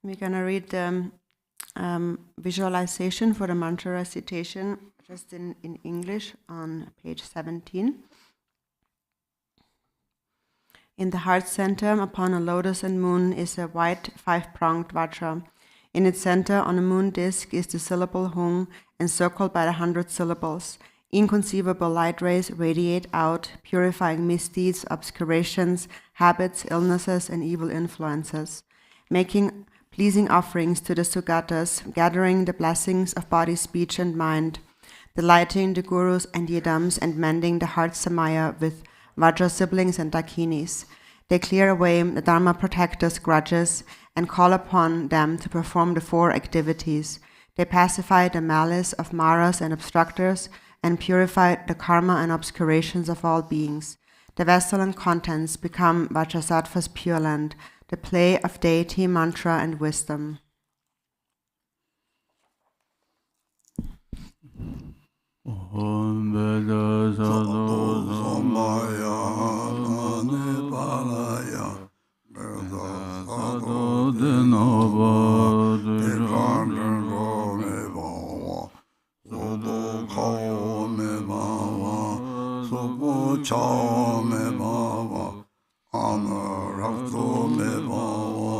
We're going to read the visualization for the mantra recitation just in English on page 17. In the heart center, upon a lotus and moon, is a white five-pronged vajra. In its center, on a moon disk, is the syllable hung, encircled by the 100 syllables. Inconceivable light rays radiate out, purifying misdeeds, obscurations, habits, illnesses, and evil influences, making pleasing offerings to the Sugatas, gathering the blessings of body, speech, and mind, delighting the gurus and yidams, and mending the heart samaya with Vajra siblings and dakinis. They clear away the Dharma protectors' grudges and call upon them to perform the 4 activities. They pacify the malice of maras and obstructors and purify the karma and obscurations of all beings. The vessel and contents become Vajrasattva's pure land, the play of deity, mantra, and wisdom. Om Vajrasattva Samaya Mani Palaya Vajrasattva Dinava Dijanjo Me Bhava Sudo Kao Me Bhava Subo Chao Me Bhava Amarakto Me Bhava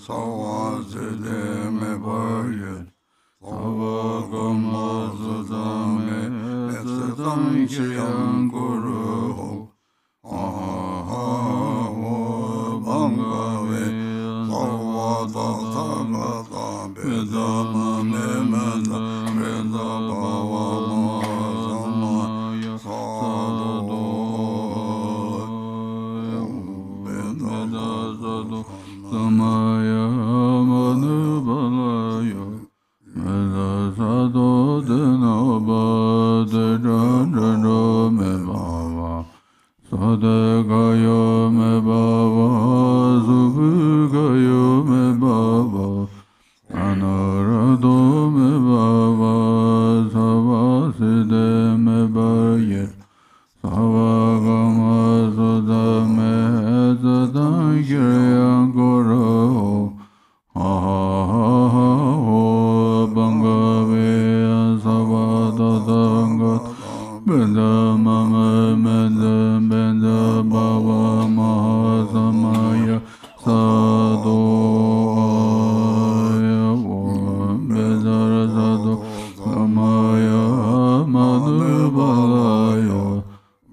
Sawaside Me Bhaya Savagama Sudame Mesadam Shiyam Guru Aha Bangave Savada Sagata Vedama Memanda Veda Bhavama Samaya Sadhu Veda Sadhu Samaya Manubalaya Vajrasattva Dinava Dijanjo Me Bhava Sadagayo Me Bhava Subhugayo Me Bhava Anurado Me Bhava Savaside Me Bhaya Savagama Sudame Zadangirya Guru Bangave Savadadanga Benda Mama Menda Benda Bhava Mahasamaya Sadhu Vajrasattva Samaya Manubalaya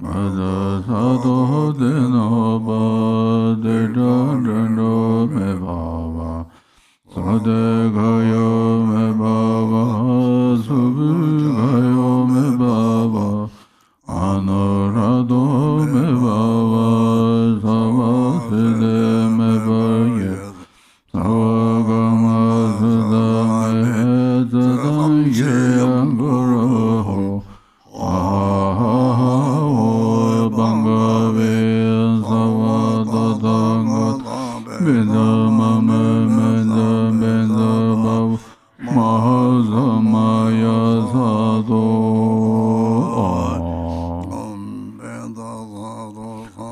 Vajrasattva Dinava Dijanjo Me Bhava Sadagayo Me Bhava Subhugayo Me Bhava Anurado Me Bhava Savaside Me Bhaya Savagama Sudame Zadangirya Guru Aha Bangave Savadadanga Vedama Memenda Benda Bhava Mahasamaya Sadhu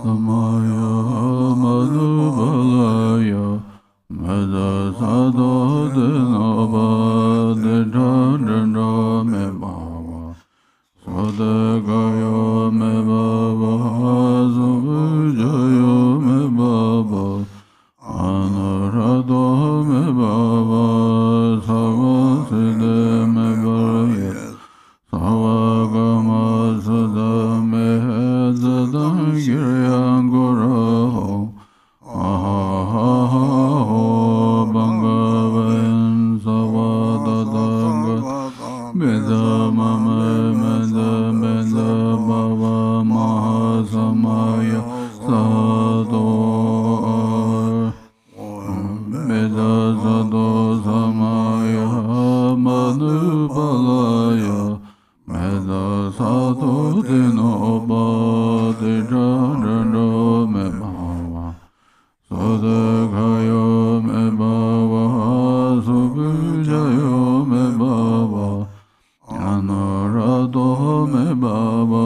Samaya Manubalaya Vajrasattva Dinava Dijanjo Me Bhava Sadagayo Me Bhava Subhujayo Me Bhava Anurado Me Bhava Savaside Me Bhaya Savagama Sudame Zadangirya Guru Aha Bangave Savadadanga Beda Mama Menda Benda Bhava Mahasamaya Sadhu Vajrasattva Samaya Manubalaya Vajrasattva Dinava Dijanjo Me Bhava Sadagayo Me Bhava Subhujayo Me Bhava Anurado Me Bhava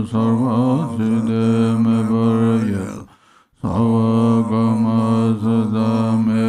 Sarvaside Me Bhaya Savagama Sudame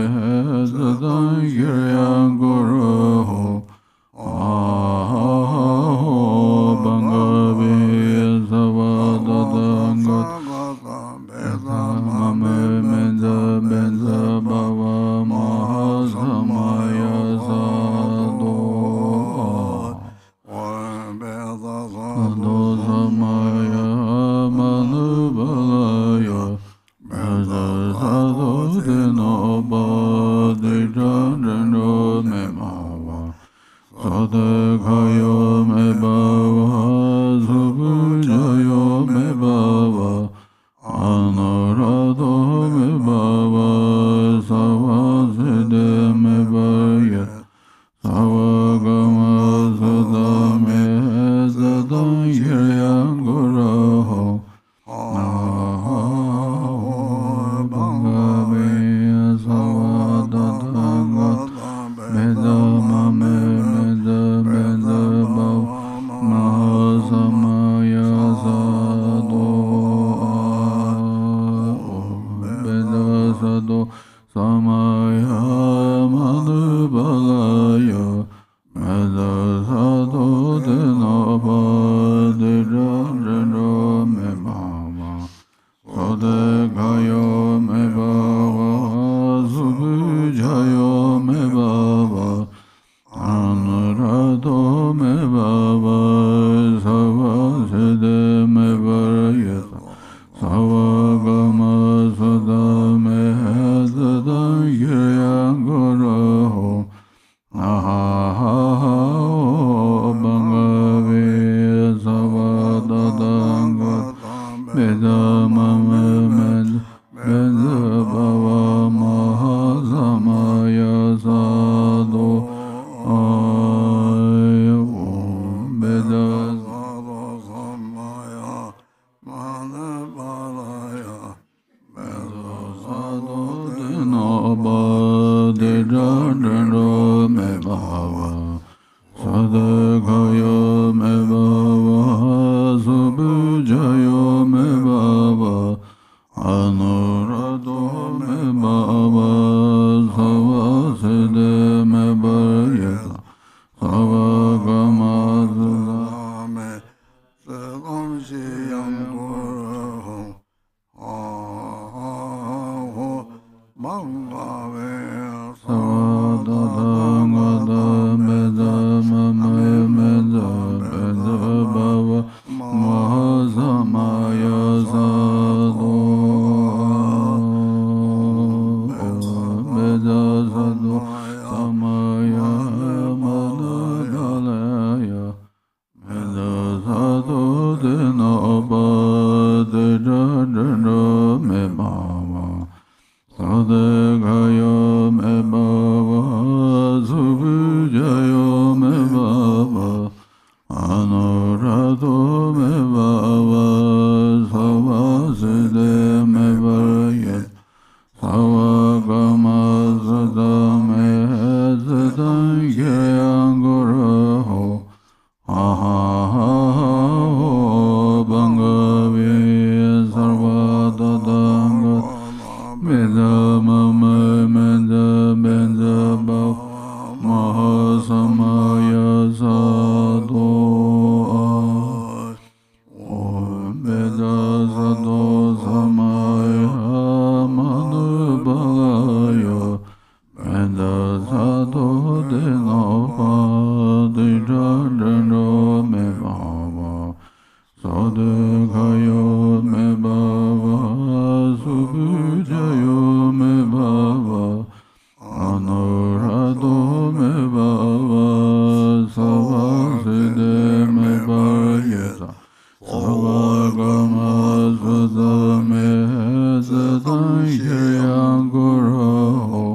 Sadakayo me bhava Subhujayo me bhava Anurado me bhava Savaside me bhayat Savagama Sadame Sadam Yiryanguraho Bhagave Savadadanga Medama Meda Meda Bhav Mahasamaya Sado Meda Sado Samaya Madhubalaya Meda Sado Denapa Dejajano Mebhava Sadekayo Mebhava Subhujayo Mebhava Anurado Mebhava Savaside Mevarayata Savagama Sadame Sadam Yiryanguraho Ahaho Bhagave Savadadanga Medamame Meda Bhava Mahasamaya Sado Meda Sado Samaya Manabalaya Meda Sado Dinaba Dejajano Mebhava Sadakayo Mebhava Subhujayo Mebhava Anurado Mebhava Savaside Mevarayata Savagama Sadame Sadam Shiyanguraho Aho Bhagave Savadadangada Meda Mame Meda Meda Bhava Mahasamaya Sado Meda Sado Samaya Madhubalaya Meda Sado Denapa Dejajano Mebhava Sadekayo Mebhava Subhujayo Mebhava Anurado Mebhava Savaside Mevarayat Savagama Sadame Sadam Yiryanguraho Ahaho Bhagave Sarvadadanga Medamame Meda Meda Bhav Mahasamaya Sado Meda Sado Samaya Madhubalaya Meda Sado Denapa Dejajano Mebhava Sadekayo Mebhava Subhujayo Mebhava Anurado Mebhava Savaside Mevarayata Savagama Sadame Sadam Yiryanguraho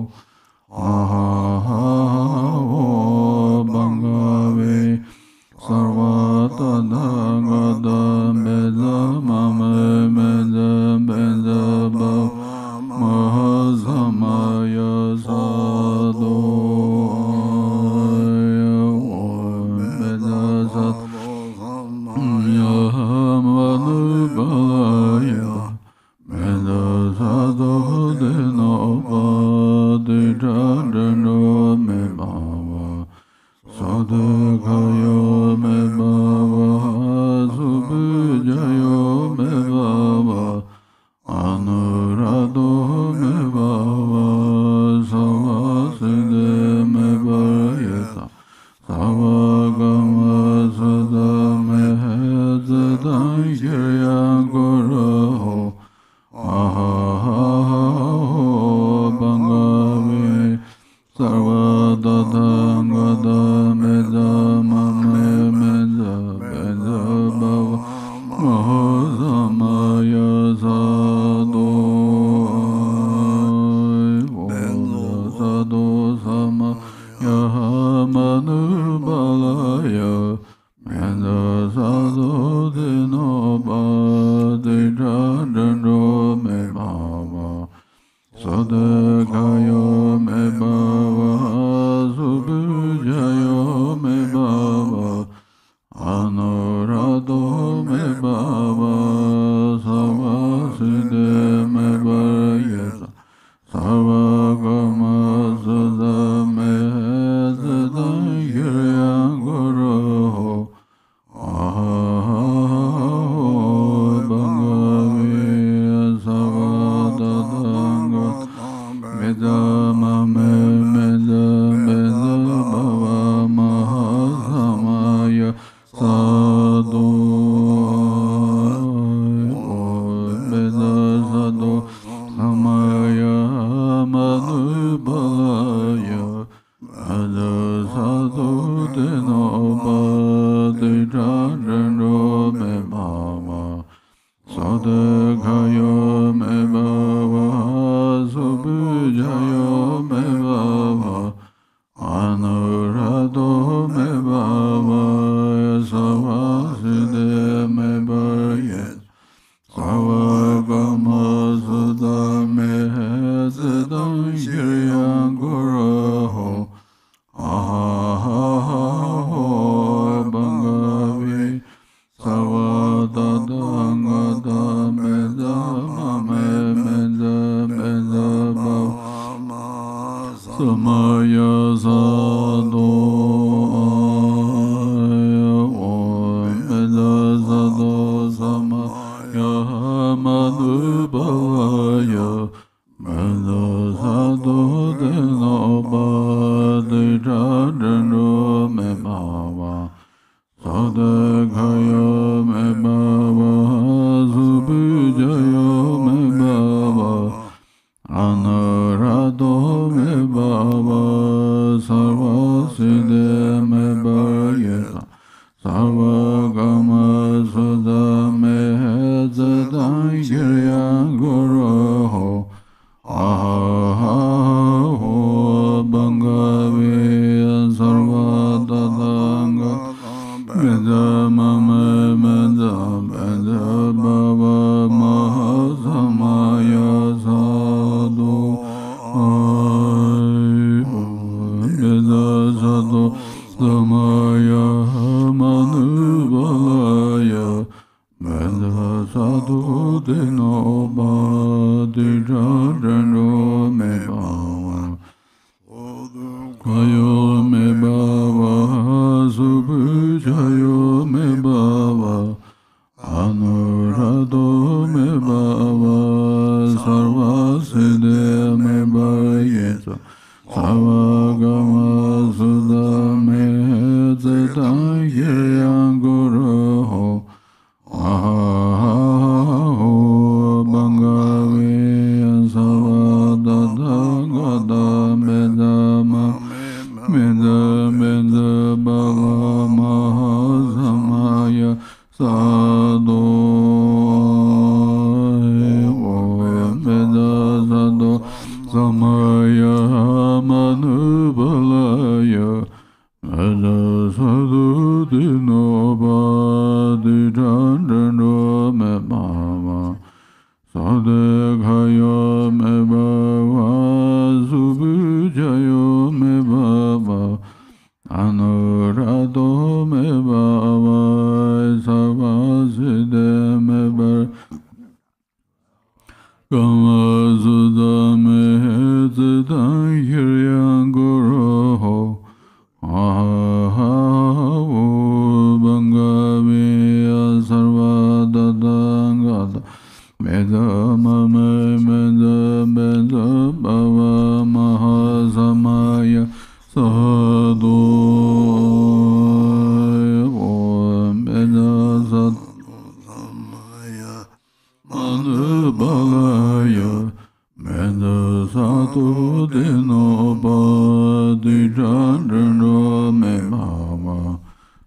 Ahaho Bhagave Sarvatadangada Meda Mame Meda Meda Bhava Mahasamaya Sado Meda Sado Samaya Madhubalaya Meda Sado Denapa Dejajano Mebhava Sadakayo Mebhava Subhujayo Mebhava Anurado Mebhava Savaside Mevarayata Savagama Sadame Sadam Yiryanguraho Ahaho Bhagave Sarvadadangada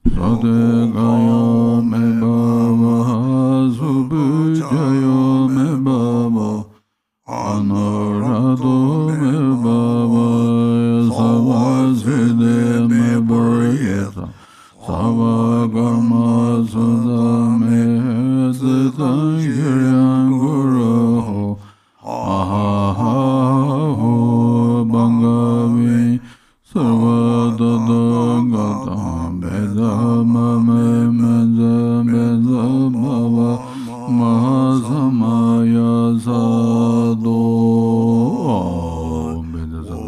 Sadekayo me baba Subujayo me baba Anurado me baba Savaside me boyeta Savagama Sudame Siddhayam Guru Ahaho Bangavi Sarvadadagatam Bedamame Menza Benza Bhava Mahasamaya Sadho Benza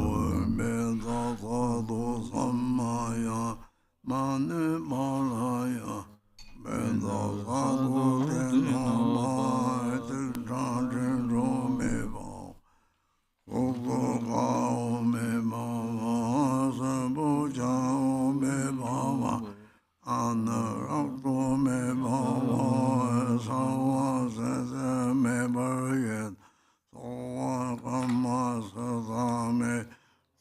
Sadho Samaya Manu Malaya Benza Sadho Tenamaya Tildrajin Romeva Ukukao me bhava Sabujao me bhava Anarakto me bhava Savasese me bharyat Sawakama sadame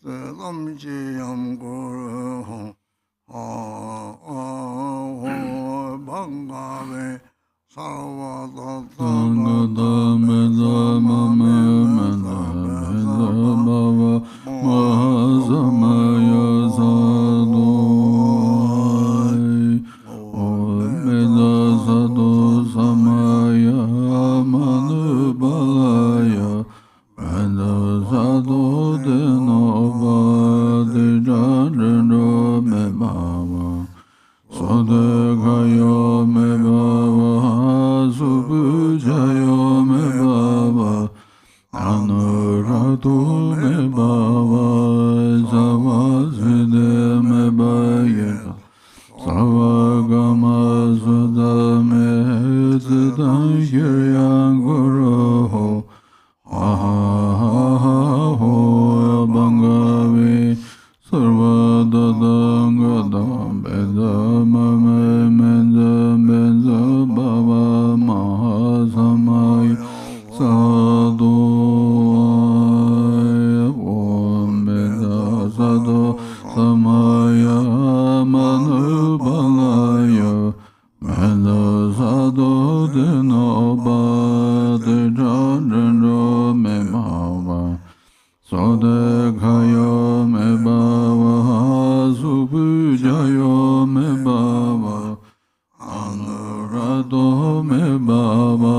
Sedam chiyam guru Aho bhangave Sarvadatta Mahasamaya Sadho Meda Sadho Samaya Manubalaya Meda Sadho Denova Dijajano Me Bhava Sadekayo Me Bhava Subujayo Me Bhava Anurado me bhava Savaside me bhayeta Savagama Sudame Siddhayam Guru Ahaho Bangavi Sarvadadagatam Bedamame Menza Benza Bhava Mahasamaya Sadho Sadho Samaya Manubalaya Meda Sadho Denoba Dijajano me bhava Sadekayo me bhava Subujayo me bhava Anurado me bhava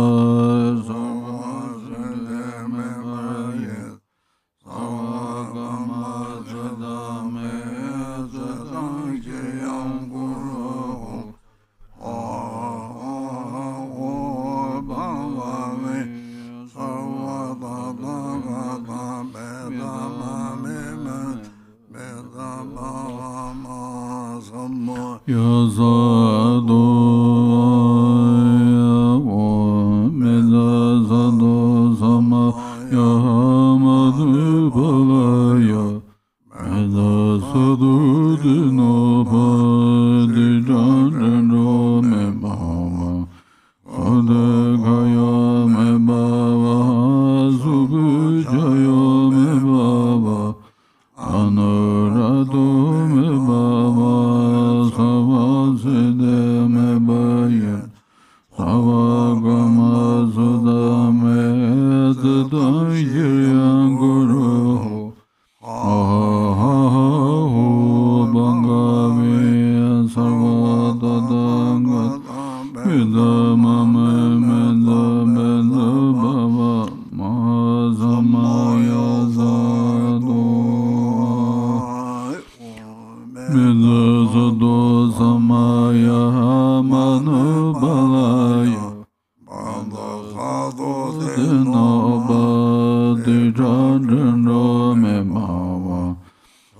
Savaside me bharyat Savagama Sadame Siddhayam Guru Aho Bhagave Sarvadadagata Bedamame Bedamama Samaya Sadho Meda Sadho Samaya Manubalaya Meda Sadho Dinova Dijajano me bhava Sadekaya me bhava Subujayo me bhava Anurado me bhava Savaside me bharyat Savagama Sudame Siddhayam Guru Ahaho Bangavi Sarvadadagatam Bedamame Menza Benza Bhava Mahasamaya Sadho Meda Sadho Samaya Manubalaya Sadho Denoba Dijajano me bhava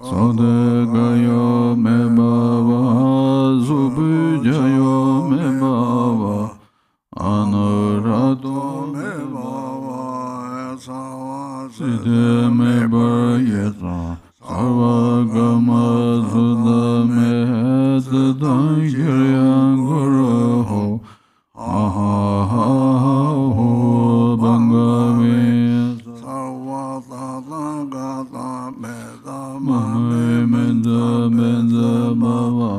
Sadekayo me bhava Subujayo me bhava Anurado me bhava Savaside me bharyeta Savagama Sudame Siddhayam Guru Ahaho Bangavi Sarvadadagata Bedamame Menza Benza Bhava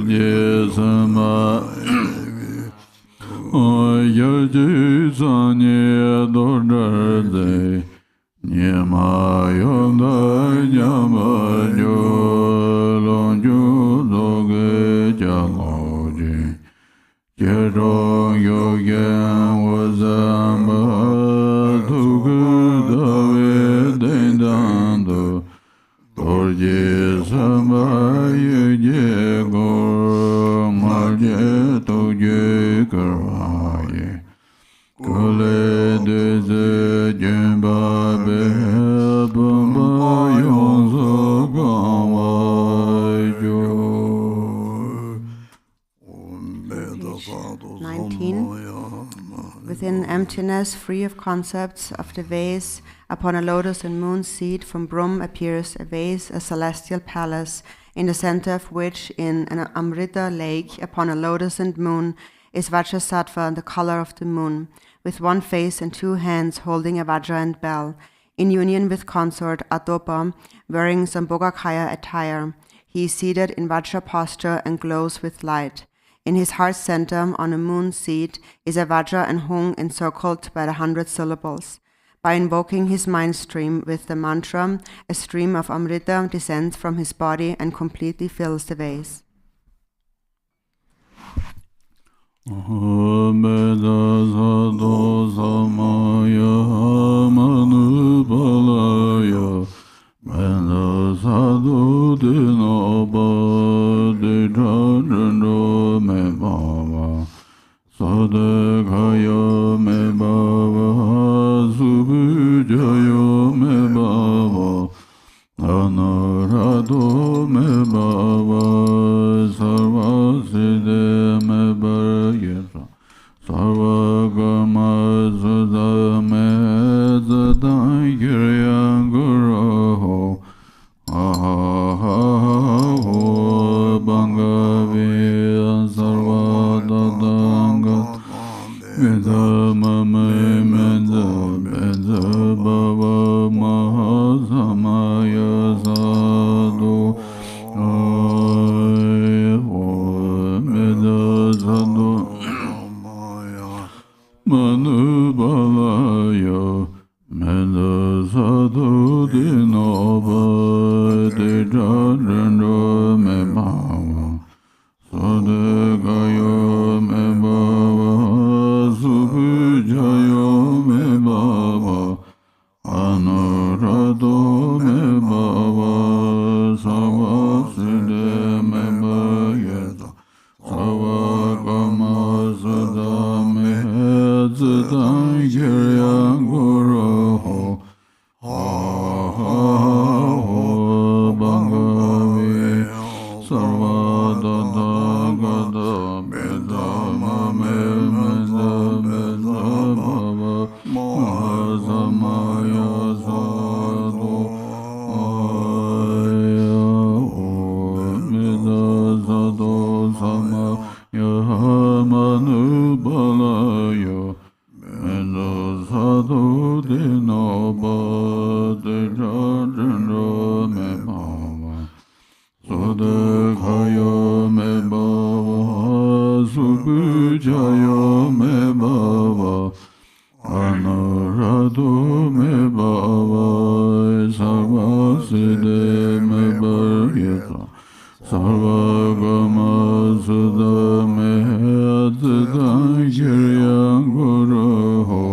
Dorje Sama Yeshe Sanye Dorje Nyama Yonda Nyama Lonju Doge Jangoji Jerong Yogen Wazamba Tugu Dave Dendando Dorje Sama Yeje Gor Marje Toje Karaye Kole Deze Jemba Be Bamba Yonzo Gamayo 19. Within emptiness, free of concepts of the vase, upon a lotus and moon seat from Brahm appears a vase, a celestial palace, in the center of which, in an Amrita lake, upon a lotus and moon, is Vajrasattva, the color of the moon, with one face and two hands holding a Vajra and bell, in union with consort Atopa, wearing Sambhogakaya attire. He is seated in Vajra posture and glows with light. In his heart center, on a moon seat, is a Vajra and Hung encircled by the 100 syllables. By invoking his mind stream with the mantra, a stream of Amrita descends from his body and completely fills the vase. Sadakayo me baba, subujayo me baba, anarado me baba, sarvaside me barayeta, sarvagama sada me zadan kiryanguraho, ahahaho bangavi sarvadadanga. Meda mame meda meda baba mahasamaya sadu meda sadu manubalaya meda sadu dinaba dejadendo me baba sadagayo me baba Subujayo me baba, anurado me baba, savaside me bayeta, savagama sada me zidan kiryanguraho, ha-ha-ho bangavi, sarvadadagada bedama me Mahasamaya Sadhu Aya Meda Sadhu Samaya Manubalaya Meda Sadhu Dinaba Dejajendra Me Baba Sadakayo Me Baba Subujayo Me Baba Anurado me baba, sarvaside me barayeta, sarvagama sada me zidan kiryanguraho,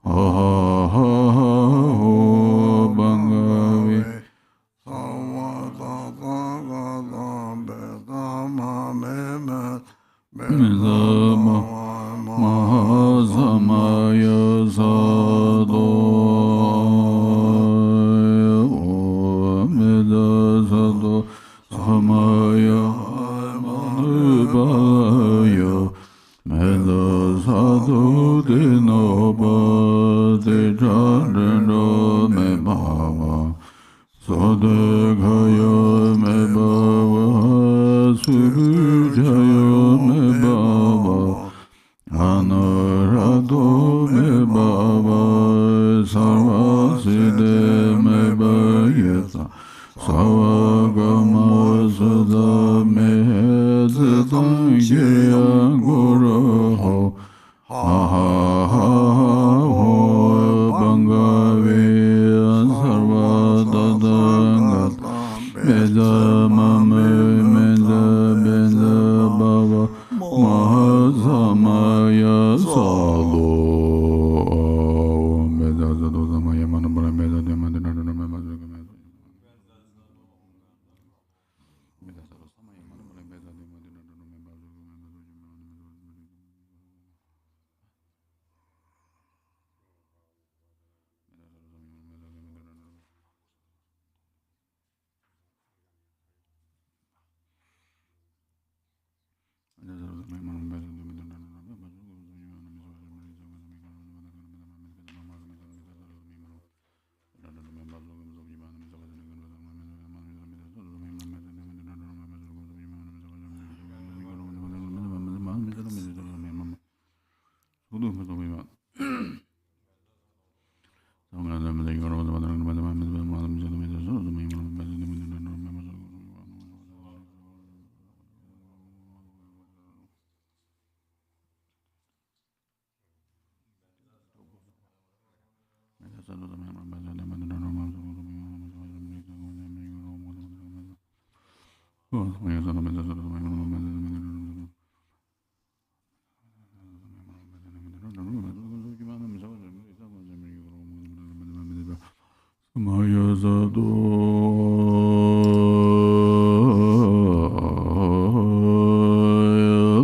ha-ha-ha-ho bangavi, sarvadadagada bedama medama Mahasamaya Sadhu Meda Sadhu Samaya Manubalaya Meda Sadhu Dinaba Dejadendo Me Baba Sadakayo Me Baba Subujayo Me Baba Anurado me baba, sarvaside me bayeta, savagama sada me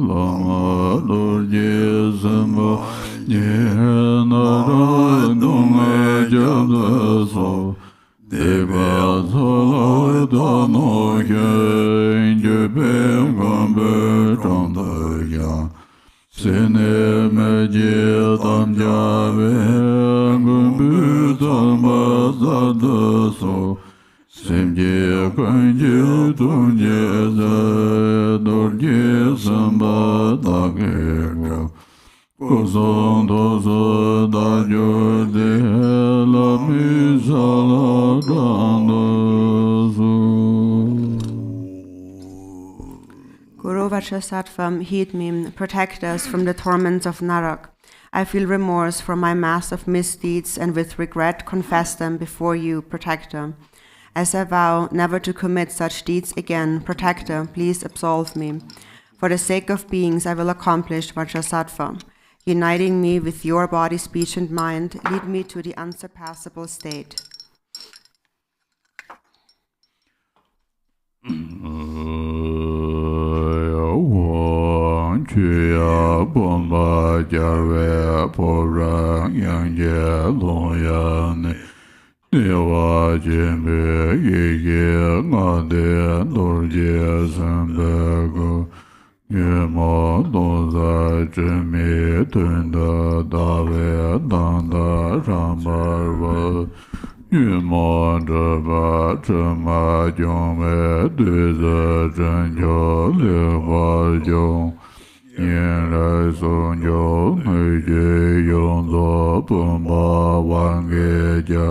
Lama Dorje Samba Yenara Dume Jadaso Deva Sola Dano Yen Jebe Gambe Chandaya Sene Meje Tam Jave Gumbu Tamba Zadaso Semje Kanje Tunje Dorje Samba Dagego Kozon Dozo Dajo De La Misala Dandazu. Guru Vajrasattva, heed me, protect us from the torments of Narak. I feel remorse for my mass of misdeeds and with regret confess them before you, Protector. As I vow never to commit such deeds again, Protector, please absolve me. For the sake of beings, I will accomplish Vajrasattva. Uniting me with your body, speech, and mind, lead me to the unsurpassable state. Chia Bomba Jarve Pora Yangye Loyane Dewa Jimbe Yige Ngade Dorje Sambego Yema Doza Chimi Tunda Dave Danda Rambarva Yema Draba Chama Jome Deza Chanjo Levarjo Yen Lai Son Jo Neje Yonzo Pumba Wangeja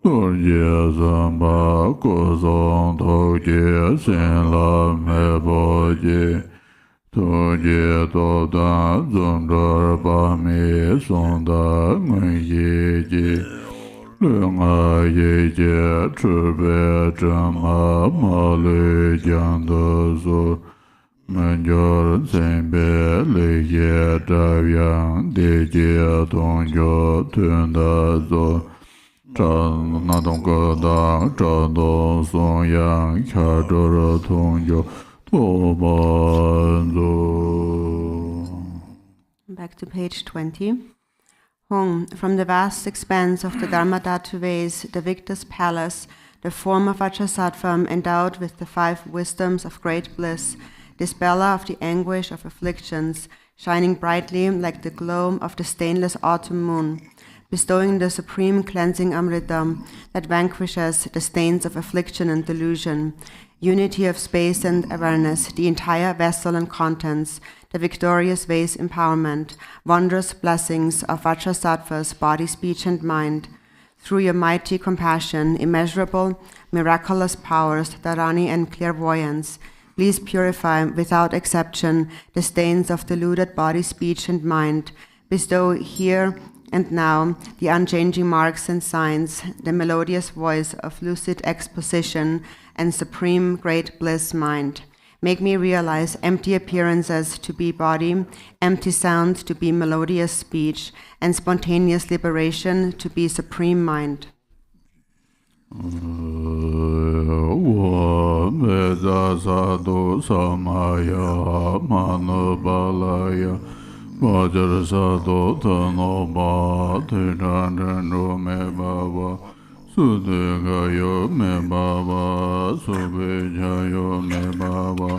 Dorje Zamba Kozon Toje Sen La Meboje Toje Toda Zondar Bami Sonda Ngeje Lunga Yeje Chube Chama Male Jandazo Manjor Sembe Leye Davyang Deje Tongjo Tundazo Chan Nadong Dang Chadong Song Yang Kajora Tongjo Tobanzo. Back to page 20. Hung, from the vast expanse of the Dharmadhatu vase, the victor's palace, the form of Vajrasattva endowed with the 5 wisdoms of great bliss, dispeller of the anguish of afflictions, shining brightly like the glow of the stainless autumn moon, bestowing the supreme cleansing amritam that vanquishes the stains of affliction and delusion, unity of space and awareness, the entire vessel and contents, the victorious vase empowerment, wondrous blessings of Vajrasattva's body, speech, and mind. Through your mighty compassion, immeasurable, miraculous powers, dharani and clairvoyance, please purify without exception the stains of deluded body, speech, and mind. Bestow here and now the unchanging marks and signs, the melodious voice of lucid exposition and supreme great bliss mind. Make me realize empty appearances to be body, empty sound to be melodious speech, and spontaneous liberation to be supreme mind. Vajrasattva Samaya Manabalaya Vajrasattva Tanoma Tiranjano Me Baba Sudhikayo Me Baba Subhijayo Me Baba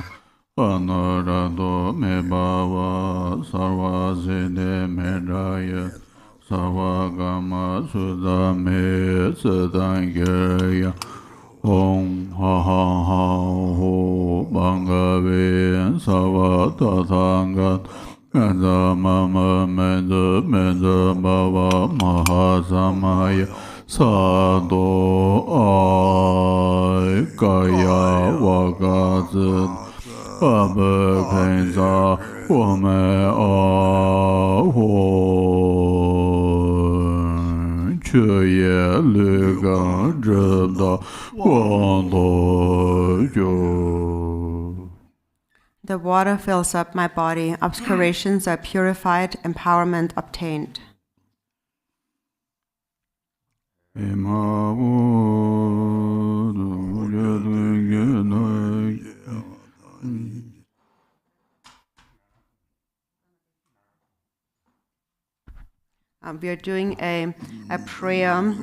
Anarado Me Baba Sarvaside Me Raya Savagama Sudame Sadangirya Om Ha Ha Ha Ho Bangave Savatatangat Menda Mama Menda Baba Mahasamaya Sado Ai Kaya Wakazin Abba Kenza Wame Aho Chuye Liga Jibda Wando Jo. The water fills up my body, obscurations are purified, empowerment obtained. We are doing a prayer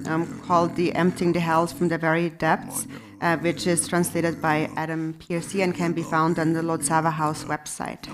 called the Emptying the Hells from the Very Depths, which is translated by Adam Piercy and can be found on the Lodzawa House website.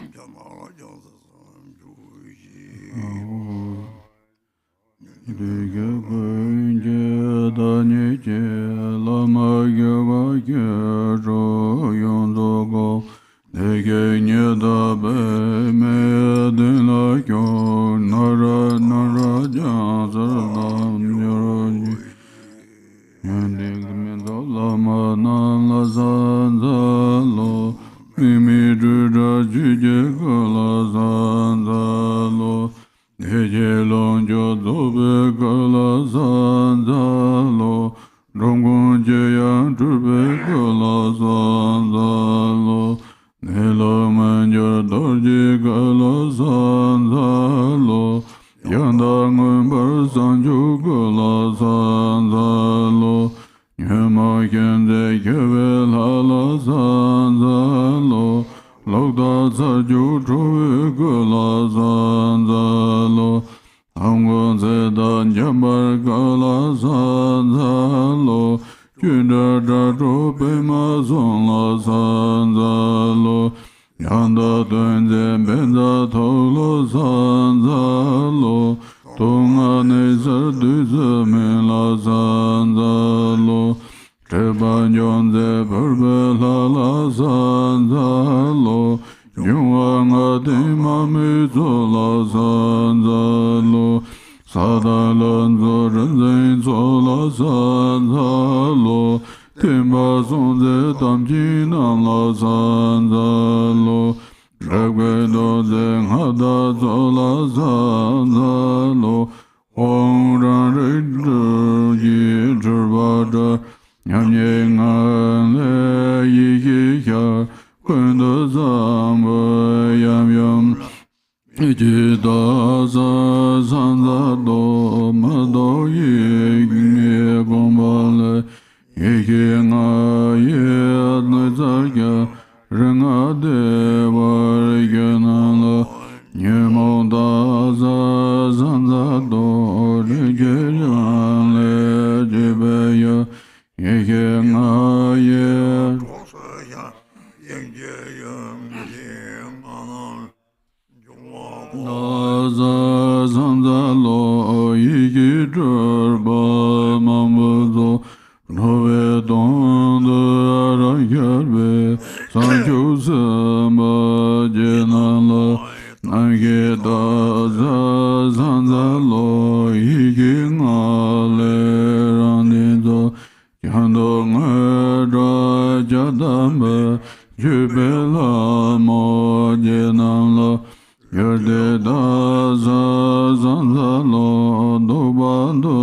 Yerde da za zan za lo do ba do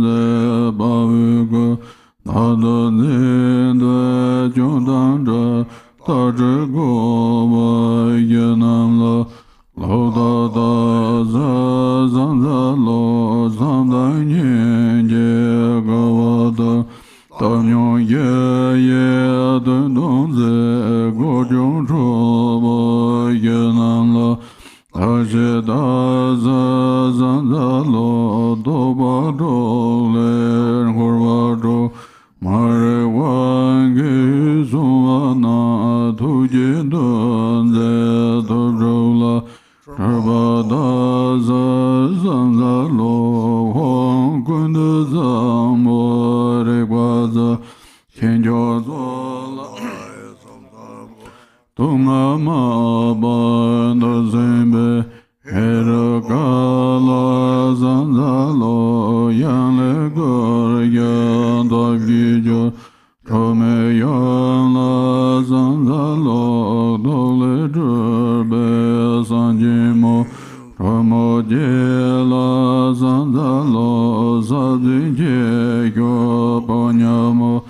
ze ba wu go da do zi dwe jung dang zhe da zhi go ba ye nam lo lo da da za zan za lo zang dang yin je ga wa da da nyong ye ye dun dong zi go jung chu ba ye nam lo Aje da za zan za lo do ba do le hor ba do ma re wan ge su wa na tu je do ze do ro la tra ba da za zan za lo hong kun de za mo re ba za chen jo zo la Tunga ma ba no zembe hero kala zanza lo yang le gor yan da gi jo chome yan la zanza lo do le drbe san ji mo chomo je la zanza lo sa ji je yo po nya mo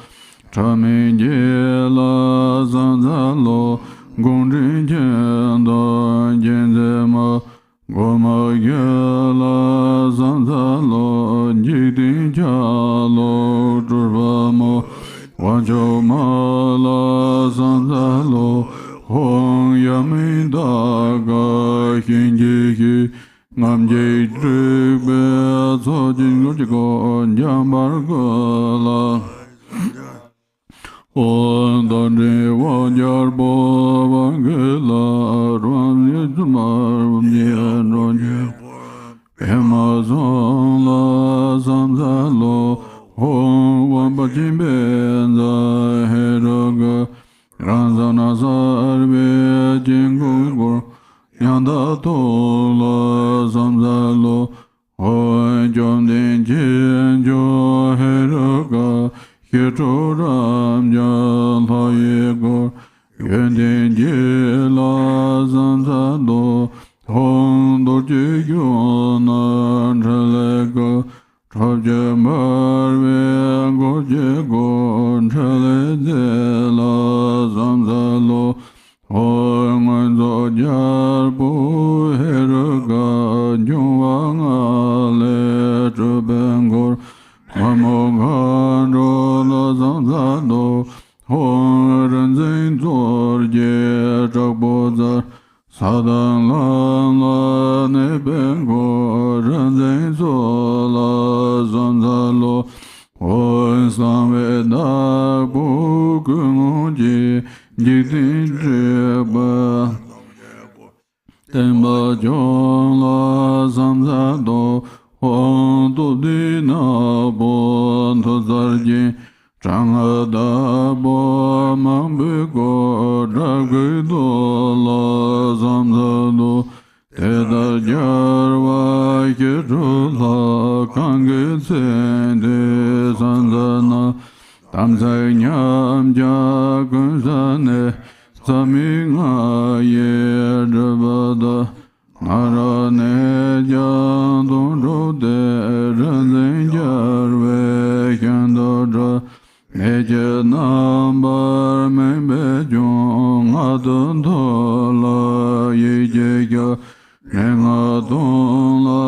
chame je la zanza lo Gong zhen jian da jian zi ma Go ma ye la zan za lo Ji di cha lo zhi ba mo Wan chou ma la zan za lo Hong ya mi da ga xin ji hi Ngam ji zhi be Co jing lo ji go Jiang bar go la On dan de wan jar bo wan ge la ron ye zmar wan ye ron ye Pema zon la zam za lo Hong wan ba jin ben za he ro ga Ran za na zar be jin gu gu Yang da to la zam za lo Hong jom din jin jo he ro ga Ye zhou ram jian la ye go Yuan din ji la zan za do Hong do ji yuan nan zhe le go Chab je mar we go je go Zhe le ze la zan za lo Hong an zo jar bu he re ga Jung wang a le zhe ben go Mo gan ro la zang za do Hong ren zin zor je zhag bo zar Sa dang lan la ne ben go Ren zin zo la zang za lo Hong san we da bu gung ji Jik din zhe ba Ten ba jiong la zang za do Hong tu di na bo tu zar jin Chang a da bo mang bu go Drag gui do la zam za do Te dar jar wa ki chu la Kang gi tsen de san za na Tam sai nyam ja gun sa ne Sa mi nga ye zhe ba da Nara ne jiang dong zhou de ren zin jar we xian do zhe Ne jie nam bar men be jiong a dun to la yi jie jia Ne nga dong la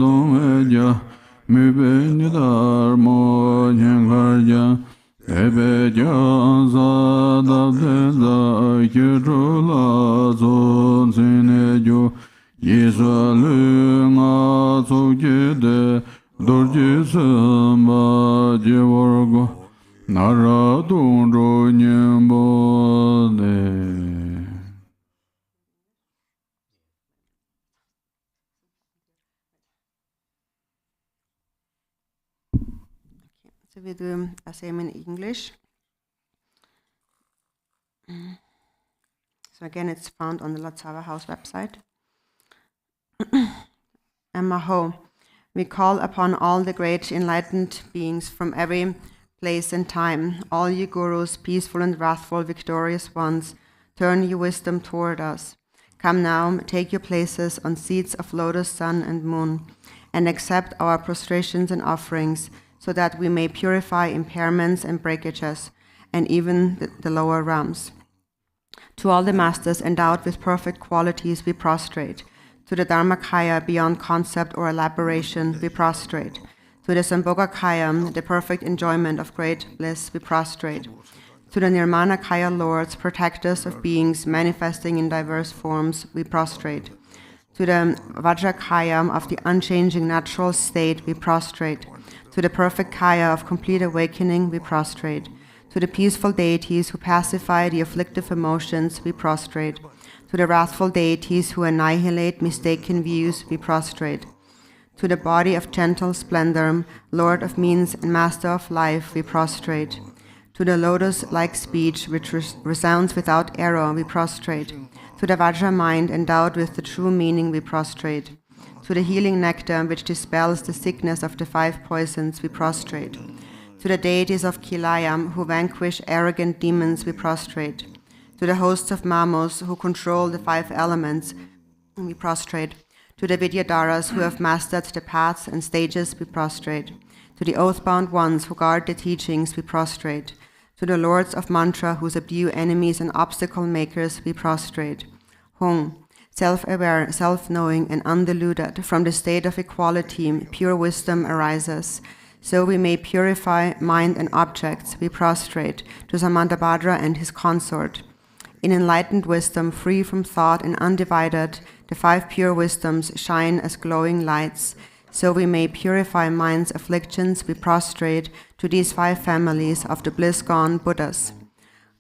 dong we jia Mi be ni dar mo nian kar jiang E be jiang sa da de za Ki zhu la zun sin ne ju Yi sa lu nga tsok ji de Dorje sen ba ji war go Na ra dong zhou nian bo de So we do the same in English. So again, it's found on the Lhasa House website. And Maho, we call upon all the great enlightened beings from every place and time, all you gurus, peaceful and wrathful, victorious ones, turn your wisdom toward us. Come now, take your places on seats of lotus, sun, and moon, and accept our prostrations and offerings, so that we may purify impairments and breakages, and even the lower realms. To all the masters endowed with perfect qualities we prostrate. To the Dharmakaya beyond concept or elaboration we prostrate. To the Sambhogakaya, the perfect enjoyment of great bliss, we prostrate. To the Nirmanakaya lords, protectors of beings manifesting in diverse forms, we prostrate. To the Vajrakaya of the unchanging natural state, we prostrate. To the perfect Kaya of complete awakening, we prostrate. To the peaceful deities who pacify the afflictive emotions, we prostrate. To the wrathful deities who annihilate mistaken views, we prostrate. To the body of gentle splendor, Lord of means and Master of life, we prostrate. To the lotus-like speech which resounds without error, we prostrate. To the Vajra mind endowed with the true meaning, we prostrate. To the healing nectar which dispels the sickness of the 5 poisons, we prostrate. To the deities of Kilayam who vanquish arrogant demons, we prostrate. To the hosts of Mamos who control the 5 elements, we prostrate. To the Vidyadharas who have mastered the paths and stages, we prostrate. To the oath-bound ones who guard the teachings, we prostrate. To the lords of mantra who subdue enemies and obstacle makers, we prostrate. Hong, self-aware, self-knowing, and undiluted, from the state of equality, pure wisdom arises. So we may purify mind and objects, we prostrate to Samantabhadra and his consort. In enlightened wisdom, free from thought and undivided, the 5 pure wisdoms shine as glowing lights. So we may purify mind's afflictions, we prostrate to these 5 families of the bliss-gone Buddhas.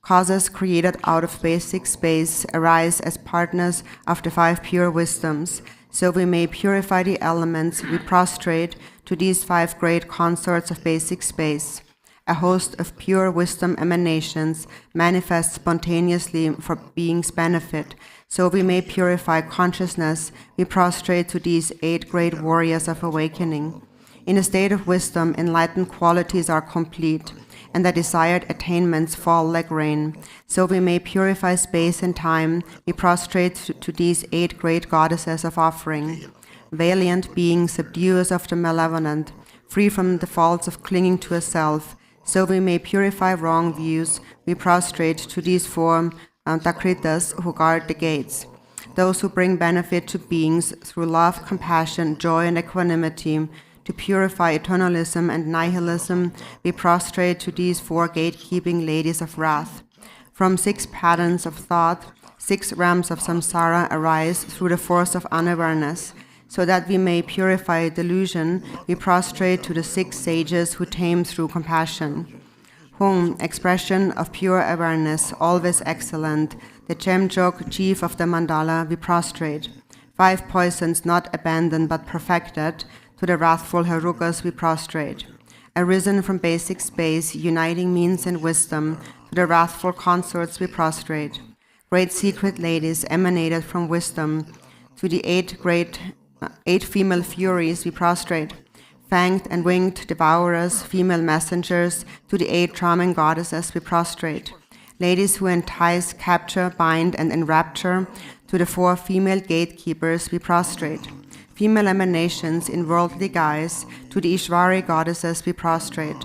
Causes created out of basic space arise as partners of the 5 pure wisdoms. So we may purify the elements, we prostrate to these 5 great consorts of basic space. A host of pure wisdom emanations manifest spontaneously for being's benefit. So we may purify consciousness, we prostrate to these 8 great warriors of awakening. In a state of wisdom, enlightened qualities are complete, and the desired attainments fall like rain. So we may purify space and time, we prostrate to these 8 great goddesses of offering. Valiant beings, subduers of the malevolent, free from the faults of clinging to a self. So we may purify wrong views, we prostrate to these 4 Dakritas who guard the gates. Those who bring benefit to beings through love, compassion, joy, and equanimity. To purify eternalism and nihilism, we prostrate to these 4 gatekeeping ladies of wrath. From 6 patterns of thought, 6 realms of samsara arise through the force of unawareness. So that we may purify delusion, we prostrate to the 6 sages who tame through compassion. Hum, expression of pure awareness, always excellent, the Chemjok, chief of the mandala, we prostrate. 5 poisons not abandoned but perfected, to the wrathful Herukas we prostrate. Arisen from basic space, uniting means and wisdom, to the wrathful consorts we prostrate. Great secret ladies emanated from wisdom, to the 8 female furies we prostrate. Fanged and winged devourers, female messengers, to the 8 charming goddesses we prostrate. Ladies who entice, capture, bind, and enrapture, to the 4 female gatekeepers we prostrate. Female emanations in worldly guise, to the Ishvari goddesses we prostrate.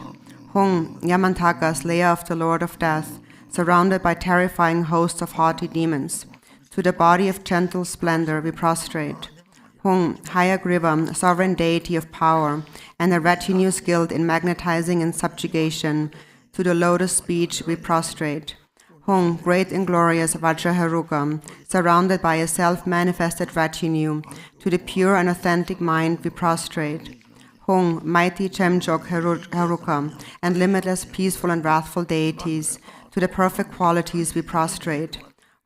Hung, Yamantaka, slayer of the Lord of Death, surrounded by terrifying hosts of haughty demons. To the body of gentle splendor we prostrate. Hung, Hayagriva, sovereign deity of power, and a retinue skilled in magnetizing and subjugation. To the lotus speech we prostrate. Hung, great and glorious Vajraharuka, surrounded by a self-manifested retinue. To the pure and authentic mind we prostrate. Hung, mighty Chemjok Haruka, and limitless peaceful and wrathful deities. To the perfect qualities we prostrate.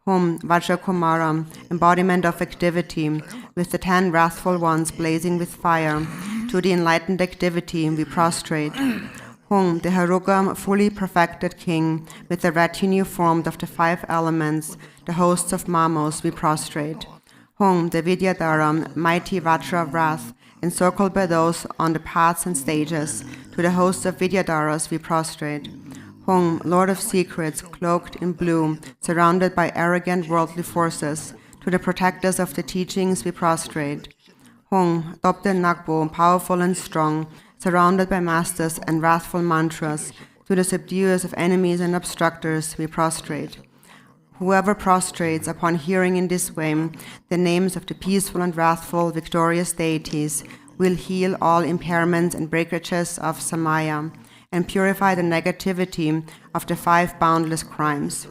Hum, Vajrakumara, embodiment of activity, with the 10 wrathful ones blazing with fire. To the enlightened activity we prostrate. Hung, the Haruka, fully perfected king, with the retinue formed of the 5 elements, the hosts of Mamos we prostrate. Hung, the Vidyadhara, mighty Vajra of wrath, encircled by those on the paths and stages, to the hosts of Vidyadharas we prostrate. Hung, Lord of secrets, cloaked in blue, surrounded by arrogant worldly forces, to To the protectors of the teachings we prostrate. Hong, adopted Nakbo, powerful and strong, surrounded by masters and wrathful mantras, to the subduers of enemies and obstructors we prostrate. Whoever prostrates upon hearing in this way the names of the peaceful and wrathful victorious deities will heal all impairments and breakages of samaya and purify the negativity of the 5 boundless crimes.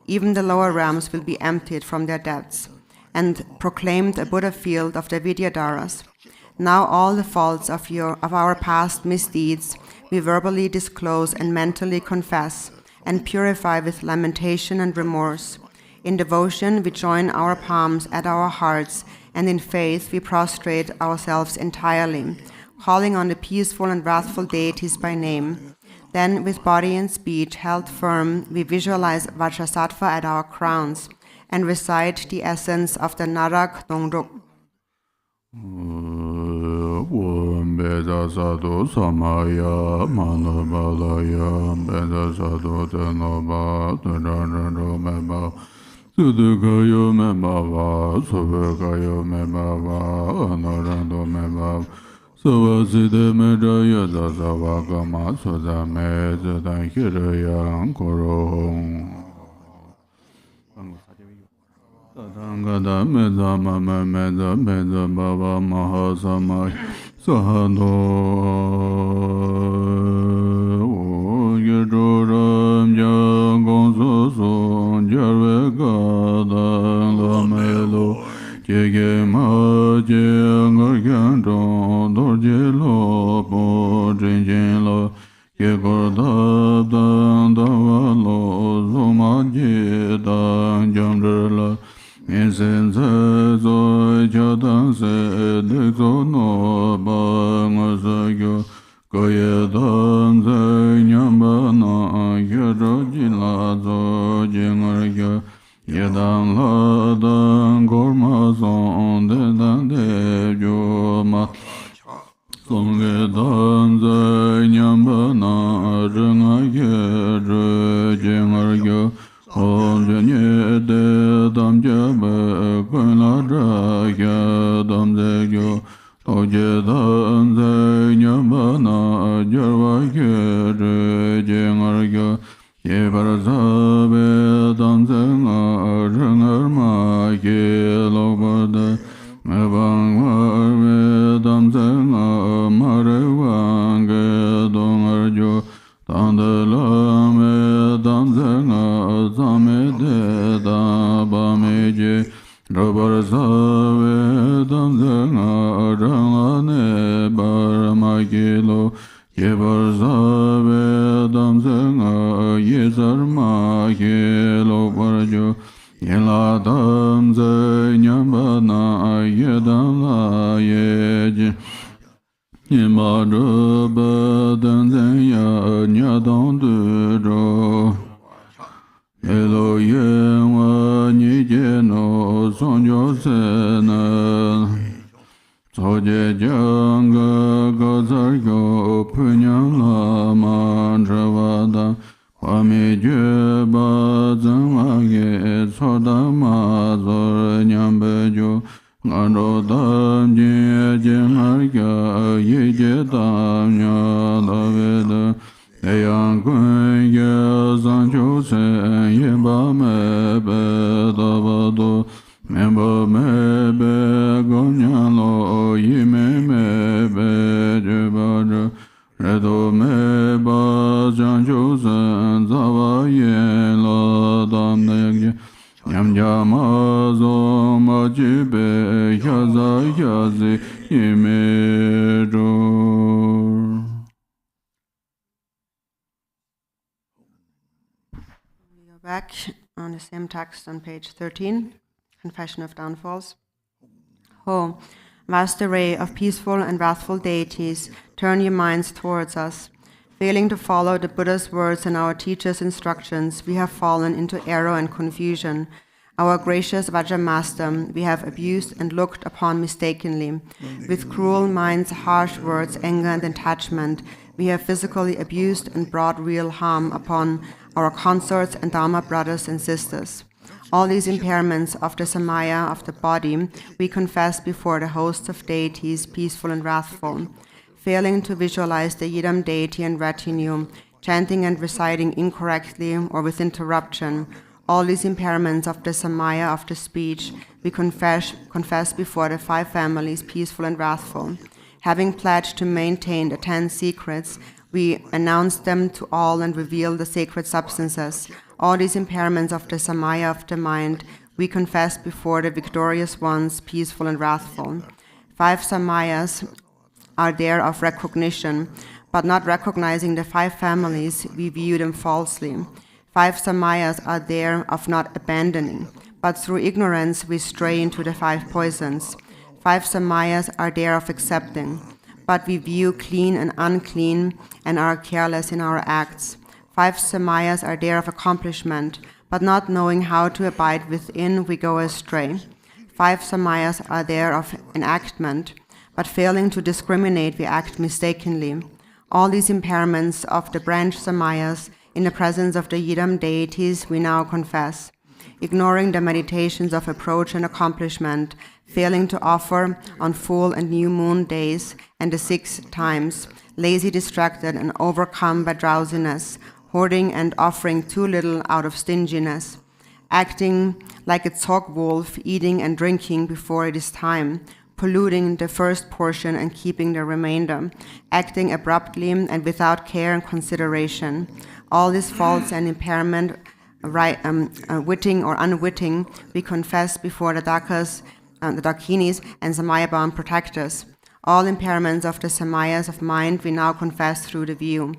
Even the lower realms will be emptied from their depths and proclaimed a Buddha field of the Vidyadharas. Now all the faults of our past misdeeds we verbally disclose and mentally confess and purify with lamentation and remorse. In devotion we join our palms at our hearts, and in faith we prostrate ourselves entirely, calling on the peaceful and wrathful deities by name. Then, with body and speech held firm, we visualize Vajrasattva at our crowns and recite the essence of the Narak Dongdok. Vajrasattva Samaya Manabalaya Vajrasattva Tenova Tadadado Meba Sudukayo Mebava Suvakayo Mebava Anorando Meba Savaside Medaya Zasavakama Sudame Zedan Hiraya Korohong Tangada Meza Mama Meza Meza Baba Mahasama Sahano Yedoram Jagon Soson Jarvegada Lamelo Jege Ma Jengargandon Dorje Lopo Rinchen Lo Yegorda Dandavalo Zomajida Jamdala Insense Zoi Chadanse Dexono Bangasagyo Goyedan Zai Nyambana Yerojila Zo Jengargyo Yedan Ladan Gormazon Dedan Devjoma Songedan Zai Nyambana Rengaye Jengargyo Om Jenye De Dam Jabe Kuna Dragya Dam Zegyo Oje Dam Zai Nyambana Jarva Kere Jengargyo Yebarzabe Dam Zenga Rengarma Ke Lobada Mebang Warve Dam Zenga Marewange Dongarjo Tandalame Damzenga Zamede Dabameje Rabarzave Damzenga Rangane Baramagilo Yebarzave Damzenga Yezarma Kilo Barjo Yela Damze Nyambana Yedamla Yeje Nimadruba Danzanya Nyadon Duro Elo Yewa Nijeno Sonjo Sena Soje Janga Gazargo Punyam Lama Dravada Kwame Jeba Zanwage Sodama Zor Nyambejo Ngaro Dam Jengarga Yeje Dam Nyadaveda Eyang Kunye Zancho Sen Yeba Mebe Davado Memba Mebe Gonyalo Yime Mebe Jebada Redo Meba Zancho Sen Zava Yela Dam Negye Yamjamazo Majibe Yaza Yazi Yimero. We go back on the same text on page 13, Confession of Downfalls. Ho, vast array of peaceful and wrathful deities, turn your minds towards us. Failing to follow the Buddha's words and our teacher's instructions, we have fallen into error and confusion. Our gracious Vajra Master we have abused and looked upon mistakenly. With cruel minds, harsh words, anger, and attachment, we have physically abused and brought real harm upon our consorts and Dharma brothers and sisters. All these impairments of the samaya of the body we confess before the hosts of deities, peaceful and wrathful. Failing to visualize the Yidam deity and retinue, chanting and reciting incorrectly or with interruption, all these impairments of the samaya of the speech we confess before the 5 families, peaceful and wrathful. Having pledged to maintain the 10 secrets, we announce them to all and reveal the sacred substances. All these impairments of the samaya of the mind we confess before the victorious ones, peaceful and wrathful. 5 samayas are there of recognition, but not recognizing the 5 families, we view them falsely. 5 samayas are there of not abandoning, but through ignorance we stray into the 5 poisons. 5 samayas are there of accepting, but we view clean and unclean and are careless in our acts. 5 samayas are there of accomplishment, but not knowing how to abide within, we go astray. 5 samayas are there of enactment, but failing to discriminate, we act mistakenly. All these impairments of the branch samayas in the presence of the Yidam deities we now confess. Ignoring the meditations of approach and accomplishment, failing to offer on full and new moon days and the 6 times, lazy, distracted, and overcome by drowsiness, hoarding and offering too little out of stinginess, acting like a Tsok wolf, eating and drinking before it is time, polluting the first portion and keeping the remainder, acting abruptly and without care and consideration. All these faults and impairment, witting or unwitting, we confess before the Dakas, the Dakinis, and Samaya-bound protectors. All impairments of the Samayas of mind we now confess through the view.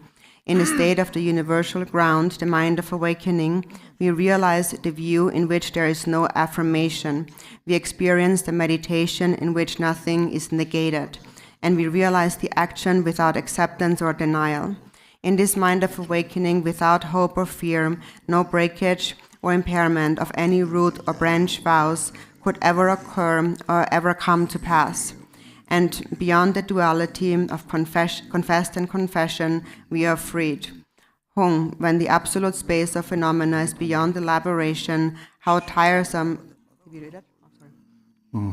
In the state of the universal ground, the mind of awakening, we realize the view in which there is no affirmation. We experience the meditation in which nothing is negated, and we realize the action without acceptance or denial. In this mind of awakening, without hope or fear, no breakage or impairment of any root or branch vows could ever occur or ever come to pass. And beyond the duality of confessed and confession, we are freed. Hung, when the absolute space of phenomena is beyond elaboration, how tiresome. Did you read that? Oh,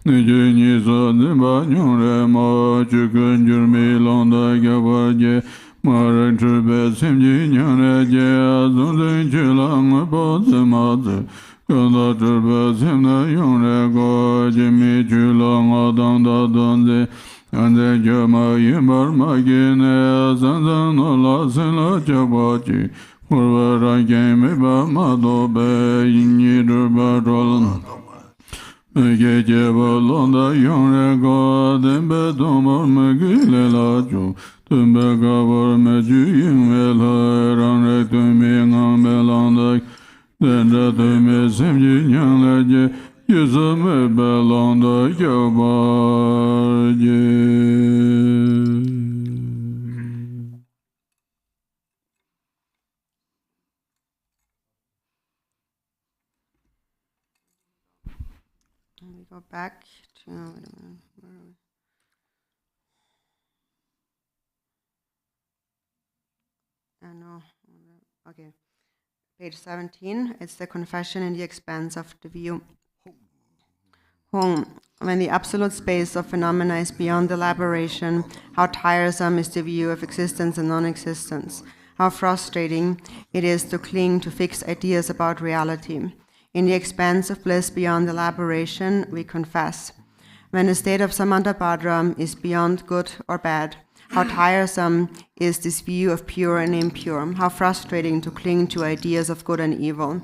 Niji Nisa Nimba Nyure Ma Chukun Jurmi Londa Gyawaje Mara Churbe Simji Nyure Je Azundin Chilang Bodhimazi Kanda Churbe Simna Yungre Go Jimi Chulang Adanda Donzi Ande Jama Yimbar Magine Zanzan Ola Sila Chabachi Purva Rankin Miba Madobe Yinyi Durba Rolan Mege Jeba Londa Yungre Go Dembe Domar Megile Lajo Tumbe Gavor Meju Yingwe La Rangre Tumi Ngambe Landak Dendra Tumi Simji Nyangleje Yuzame Belonda Yabaje. And we go back to, wait a minute, where are we? No, okay. Page 17, it's the confession in the expanse of the view. Hung, when the absolute space of phenomena is beyond elaboration, how tiresome is the view of existence and non-existence. How frustrating it is to cling to fixed ideas about reality. In the expanse of bliss beyond elaboration, we confess. When the state of samantabhadra is beyond good or bad, how tiresome is this view of pure and impure, how frustrating to cling to ideas of good and evil.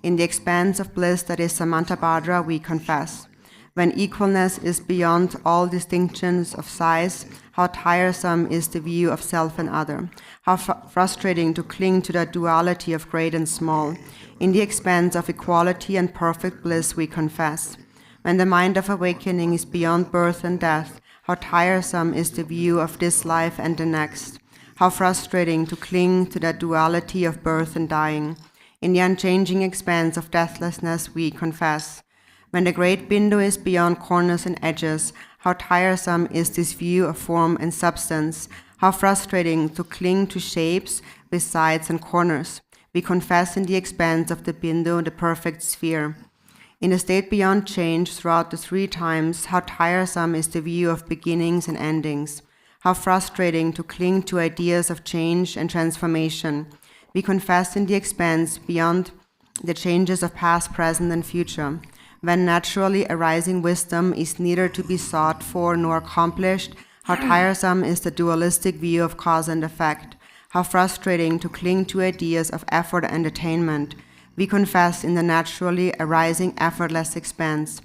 In the expanse of bliss that is samantabhadra, we confess. When equalness is beyond all distinctions of size, how tiresome is the view of self and other, how frustrating to cling to the duality of great and small. In the expanse of equality and perfect bliss, we confess. When the mind of awakening is beyond birth and death, how tiresome is the view of this life and the next. How frustrating to cling to that duality of birth and dying. In the unchanging expanse of deathlessness, we confess. When the great Bindu is beyond corners and edges, how tiresome is this view of form and substance. How frustrating to cling to shapes with sides and corners. We confess in the expanse of the Bindu, the perfect sphere. In a state beyond change throughout the three times, how tiresome is the view of beginnings and endings. How frustrating to cling to ideas of change and transformation. We confess in the expanse beyond the changes of past, present, and future. When naturally arising wisdom is neither to be sought for nor accomplished, how tiresome is the dualistic view of cause and effect. How frustrating to cling to ideas of effort and attainment. We confess in the naturally arising effortless expanse.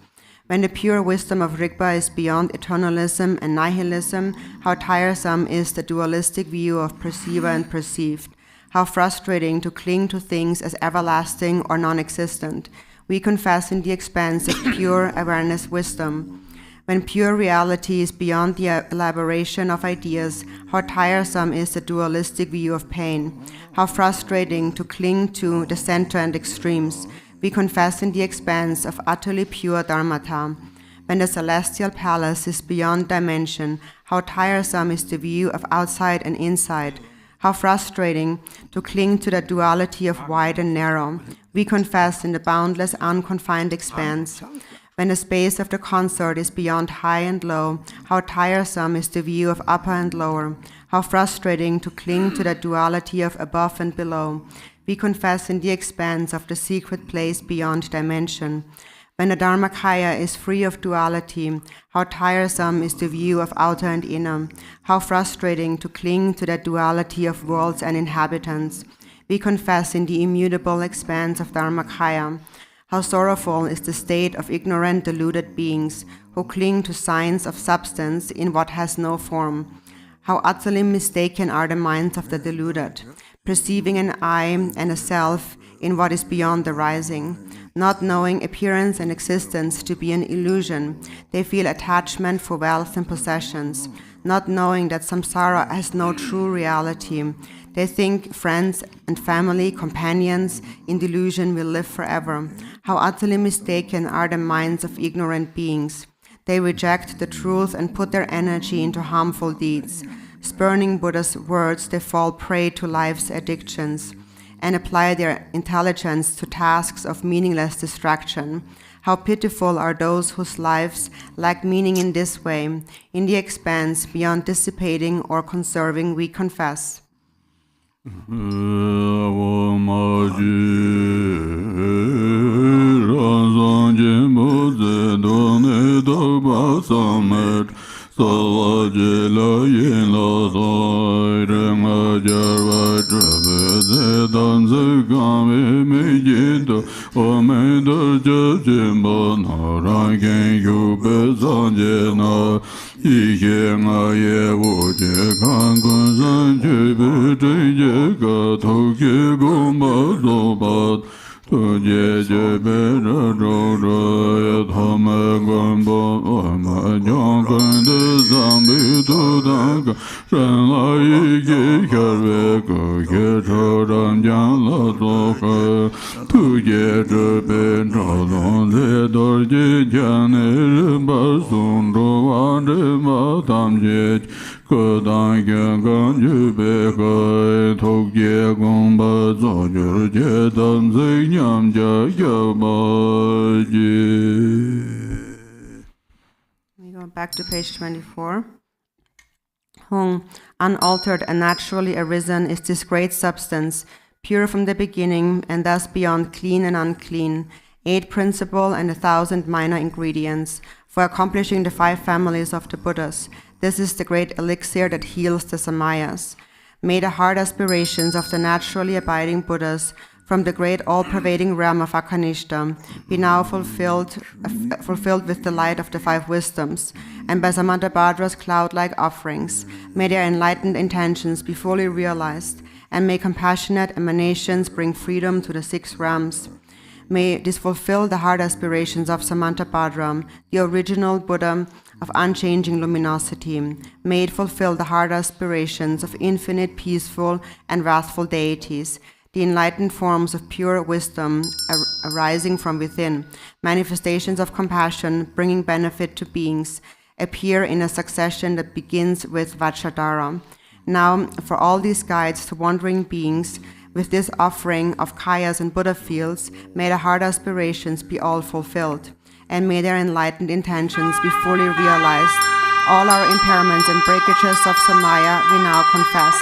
When the pure wisdom of Rigpa is beyond eternalism and nihilism, how tiresome is the dualistic view of perceiver and perceived. How frustrating to cling to things as everlasting or non-existent. We confess in the expanse of pure awareness wisdom. When pure reality is beyond the elaboration of ideas, how tiresome is the dualistic view of pain. How frustrating to cling to the center and extremes. We confess in the expanse of utterly pure dharmata. When the celestial palace is beyond dimension, how tiresome is the view of outside and inside. How frustrating to cling to the duality of wide and narrow. We confess in the boundless, unconfined expanse. When the space of the concert is beyond high and low, how tiresome is the view of upper and lower. How frustrating to cling to the duality of above and below. We confess in the expanse of the secret place beyond dimension. When the Dharmakaya is free of duality, how tiresome is the view of outer and inner. How frustrating to cling to the duality of worlds and inhabitants. We confess in the immutable expanse of Dharmakaya. How sorrowful is the state of ignorant, deluded beings who cling to signs of substance in what has no form. How utterly mistaken are the minds of the deluded, perceiving an I and a self in what is beyond the rising. Not knowing appearance and existence to be an illusion, they feel attachment for wealth and possessions. Not knowing that samsara has no true reality, they think friends and family, companions, in delusion will live forever. How utterly mistaken are the minds of ignorant beings. They reject the truth and put their energy into harmful deeds. Spurning Buddha's words, they fall prey to life's addictions and apply their intelligence to tasks of meaningless distraction. How pitiful are those whose lives lack meaning in this way. In the expanse, beyond dissipating or conserving, we confess. We go back to page 24. Hung, unaltered and naturally arisen, is this great substance, pure from the beginning and thus beyond clean and unclean, 8 principal and 1,000 minor ingredients for accomplishing the 5 families of the Buddhas. This is the great elixir that heals the samayas. May the heart aspirations of the naturally abiding Buddhas from the great all-pervading realm of Akanishta be now fulfilled with the light of the 5 wisdoms, and by Samantabhadra's cloud-like offerings, may their enlightened intentions be fully realized, and may compassionate emanations bring freedom to the 6 realms. May this fulfill the heart aspirations of Samantabhadra, the original Buddha of unchanging luminosity. May it fulfill the heart aspirations of infinite, peaceful, and wrathful deities, the enlightened forms of pure wisdom arising from within, manifestations of compassion bringing benefit to beings, appear in a succession that begins with Vajradhara. Now, for all these guides to wandering beings, with this offering of kayas and Buddha fields, may the heart aspirations be all fulfilled, and may their enlightened intentions be fully realized. All our impairments and breakages of samaya we now confess.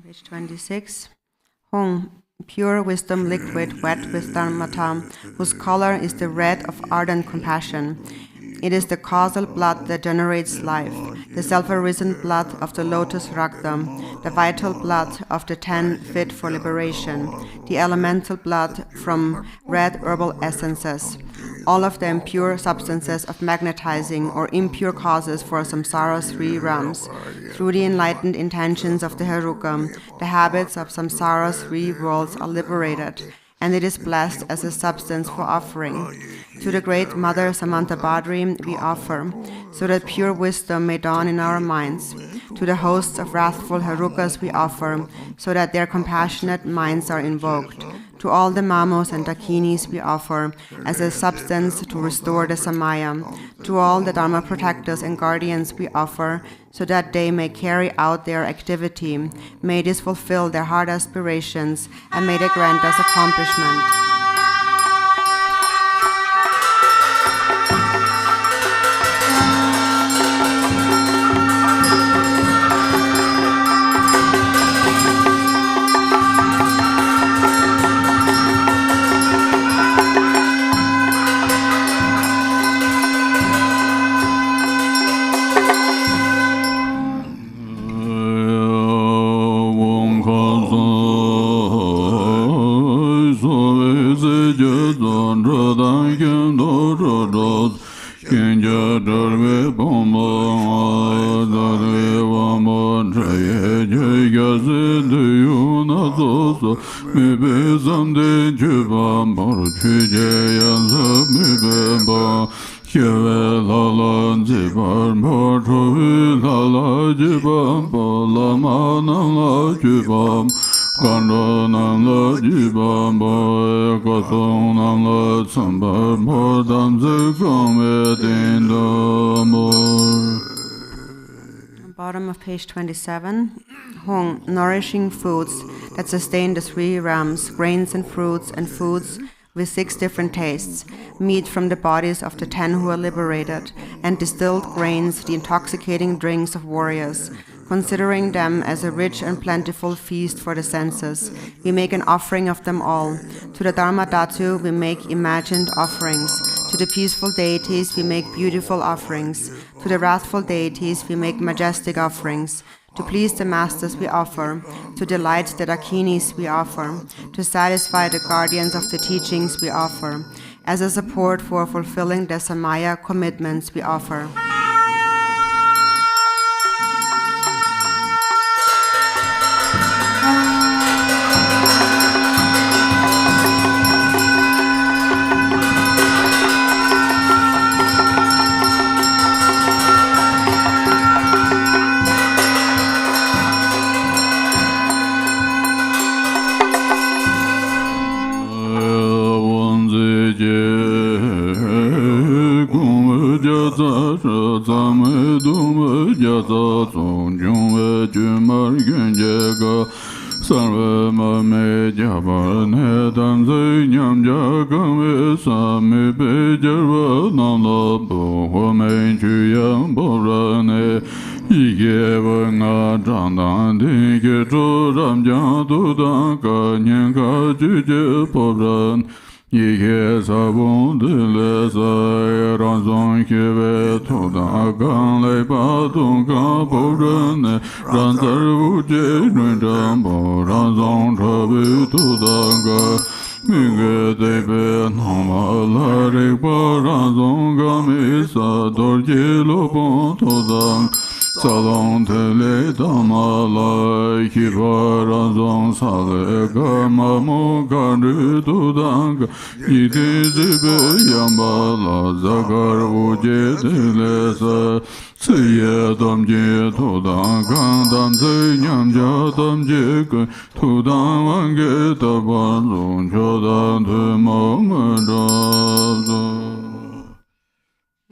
Page 26. Hung, pure wisdom liquid wet with dharmata, whose color is the red of ardent compassion. It is the causal blood that generates life, the self-arisen blood of the lotus rakta, the vital blood of the 10 fit for liberation, the elemental blood from red herbal essences, all of them pure substances of magnetizing or impure causes for samsara's 3 realms. Through the enlightened intentions of the Heruka, the habits of samsara's 3 worlds are liberated, and it is blessed as a substance for offering. To the great Mother Samantabhadri we offer, so that pure wisdom may dawn in our minds. To the hosts of wrathful Herukas we offer, so that their compassionate minds are invoked. To all the mamos and dakinis we offer as a substance to restore the samaya. To all the Dharma protectors and guardians we offer so that they may carry out their activity. May this fulfill their heart aspirations and may they grant us accomplishment. Bottom of page 27. Hong, nourishing foods that sustain the 3 realms, grains and fruits with 6 different tastes, meat from the bodies of the 10 who are liberated, and distilled grains, the intoxicating drinks of warriors. Considering them as a rich and plentiful feast for the senses, we make an offering of them all. To the Dharma Dhatu we make imagined offerings. To the peaceful deities we make beautiful offerings. To the wrathful deities we make majestic offerings. To please the masters we offer. To delight the dakinis we offer. To satisfy the guardians of the teachings we offer. As a support for fulfilling the samaya commitments we offer.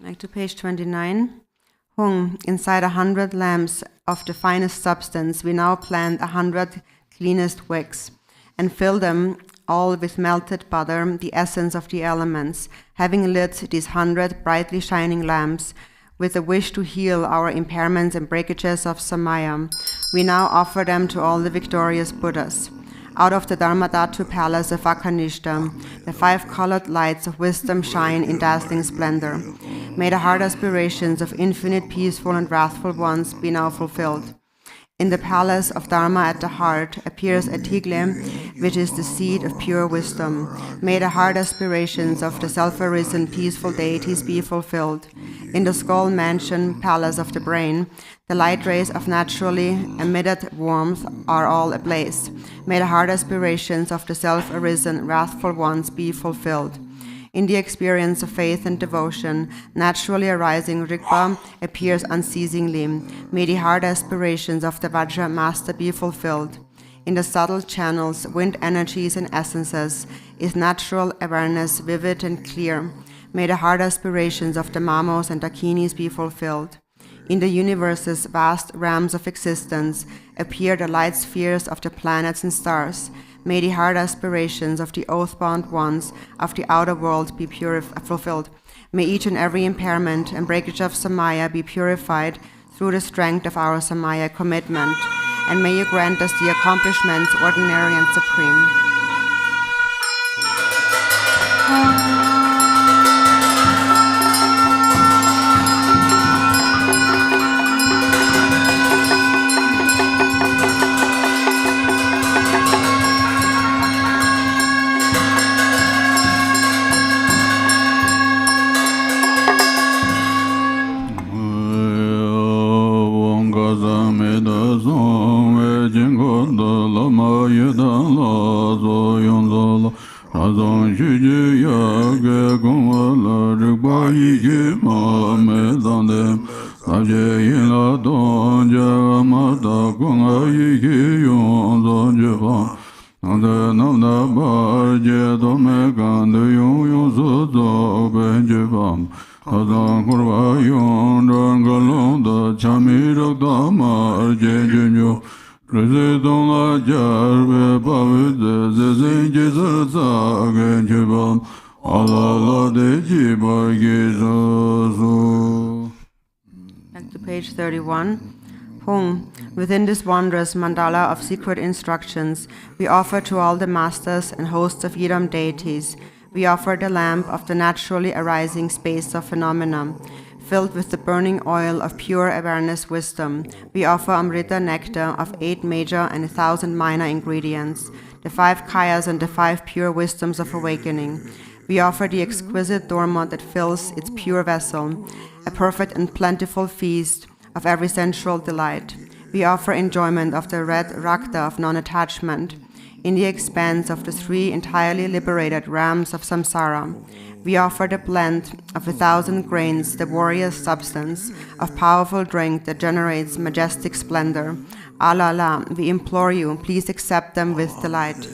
Back to page 29. Hung, inside 100 lamps of the finest substance, we now plant 100 cleanest wicks, and fill them all with melted butter, the essence of the elements, having lit these 100 brightly shining lamps, with a wish to heal our impairments and breakages of samaya. We now offer them to all the victorious Buddhas. Out of the Dharma Dhatu palace of Akanishta, the 5 colored lights of wisdom shine in dazzling splendor. May the heart aspirations of infinite peaceful and wrathful ones be now fulfilled. In the palace of Dharma at the heart appears a tigle, which is the seed of pure wisdom. May the heart aspirations of the self-arisen peaceful deities be fulfilled. In the skull mansion palace of the brain, the light rays of naturally emitted warmth are all ablaze. May the heart aspirations of the self-arisen wrathful ones be fulfilled. In the experience of faith and devotion, naturally arising Rigpa appears unceasingly. May the heart aspirations of the Vajra Master be fulfilled. In the subtle channels, wind energies and essences, is natural awareness vivid and clear. May the heart aspirations of the Mamos and Dakinis be fulfilled. In the universe's vast realms of existence appear the light spheres of the planets and stars. May the heart aspirations of the oath-bound ones of the outer world be fulfilled. May each and every impairment and breakage of Samaya be purified through the strength of our Samaya commitment. And may you grant us the accomplishments ordinary and supreme. Back to page 31. Hung, within this wondrous mandala of secret instructions, we offer to all the masters and hosts of Yidam deities, we offer the lamp of the naturally arising space of phenomena, filled with the burning oil of pure awareness wisdom. We offer Amrita nectar of 8 major and 1,000 minor ingredients, the 5 kayas and the 5 pure wisdoms of awakening. We offer the exquisite dorma that fills its pure vessel, a perfect and plentiful feast of every sensual delight. We offer enjoyment of the red rakta of non-attachment, in the expanse of the 3 entirely liberated realms of samsara. We offer the blend of 1,000 grains, the warrior substance of powerful drink that generates majestic splendor. Allah, we implore you, please accept them with delight.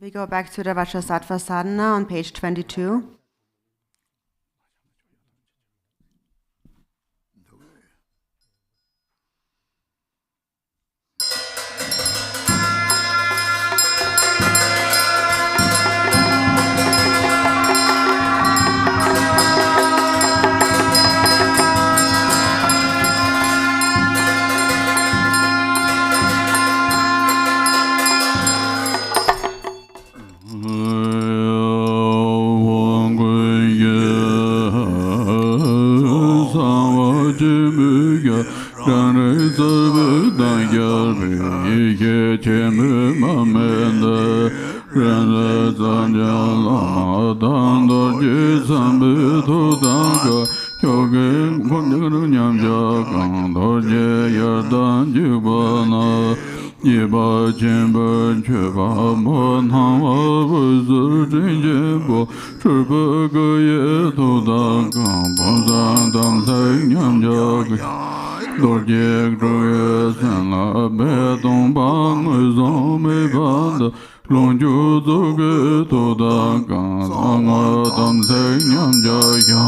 We go back to the Vajrasattva Sadhana on page 22. Dorje Dorje Sana Bedon Bang Zome Banda Longju Zoge Toda Ganga Dam Se Nyam Jaya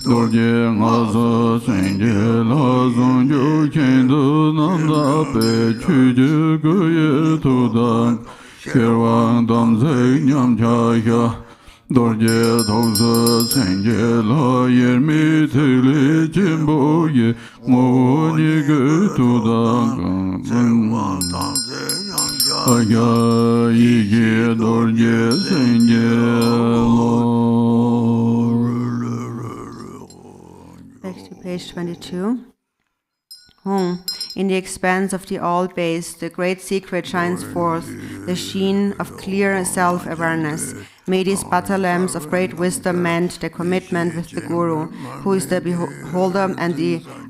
Dorje Ngasa Senje La Zongju Kendo Nanda Pe Chuje Goye Toda Sherwang Dam Se Nyam Jaya Dorje Tausa Senje La Yermi Tele Jimbo Ye Mo Nige Tuda Aya Ige Dorje Senje Back to page 22. In the expanse of the all-base, the great secret shines forth, the sheen of clear self-awareness. May these butter lamps of great wisdom mend the commitment with the Guru, who is the beholder and